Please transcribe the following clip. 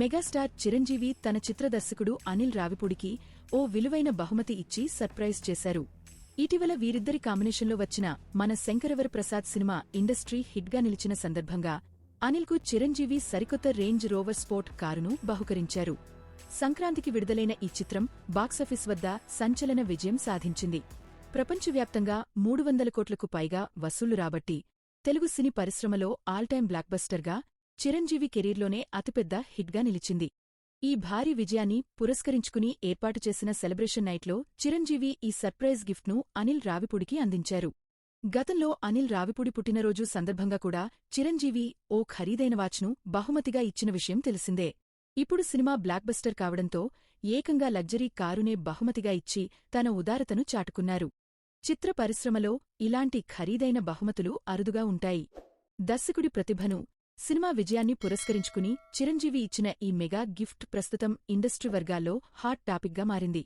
Megastar Chiranjeevi తన చిత్ర దర్శకుడు అనిల్ రావిపూడికి ఓ విలువైన బహుమతి ఇచ్చి సర్ప్రైజ్ చేశారు. ఇటీవల వీరిద్దరి కాంబినేషన్లో వచ్చిన మన శంకరవర ప్రసాద్ సినిమా ఇండస్ట్రీ హిట్గా నిలిచిన సందర్భంగా అనిల్కు చిరంజీవి సరికొత్త రేంజ్ రోవర్ స్పోర్ట్ కారును బహుకరించారు. సంక్రాంతికి విడుదలైన ఈ చిత్రం బాక్సాఫీస్ వద్ద సంచలన విజయం సాధించింది. ప్రపంచవ్యాప్తంగా 300 కోట్లకు పైగా వసూళ్లు రాబట్టి తెలుగు సినీ పరిశ్రమలో ఆల్ టైమ్ బ్లాక్బస్టర్గా చిరంజీవి కెరీర్లోనే అతిపెద్ద హిట్గా నిలిచింది. ఈ భారీ విజయాన్ని పురస్కరించుకుని ఏర్పాటు చేసిన సెలబ్రేషన్ నైట్లో చిరంజీవి ఈ సర్ప్రైజ్ గిఫ్ట్ను అనిల్ రావిపూడికి అందించారు. గతంలో అనిల్ రావిపూడి పుట్టినరోజు సందర్భంగా కూడా చిరంజీవి ఓ ఖరీదైన వాచ్ను బహుమతిగా ఇచ్చిన విషయం తెలిసిందే. ఇప్పుడు సినిమా బ్లాక్బస్టర్ కావడంతో ఏకంగా లగ్జరీ కారునే బహుమతిగా ఇచ్చి తన ఉదారతను చాటుకున్నారు. చిత్ర పరిశ్రమలో ఇలాంటి ఖరీదైన బహుమతులు అరుదుగా ఉంటాయి. దర్శకుడి ప్రతిభను, సినిమా విజయాన్ని పురస్కరించుకుని చిరంజీవి ఇచ్చిన ఈ మెగా గిఫ్ట్ ప్రస్తుతం ఇండస్ట్రీ వర్గాల్లో హాట్ టాపిక్గా మారింది.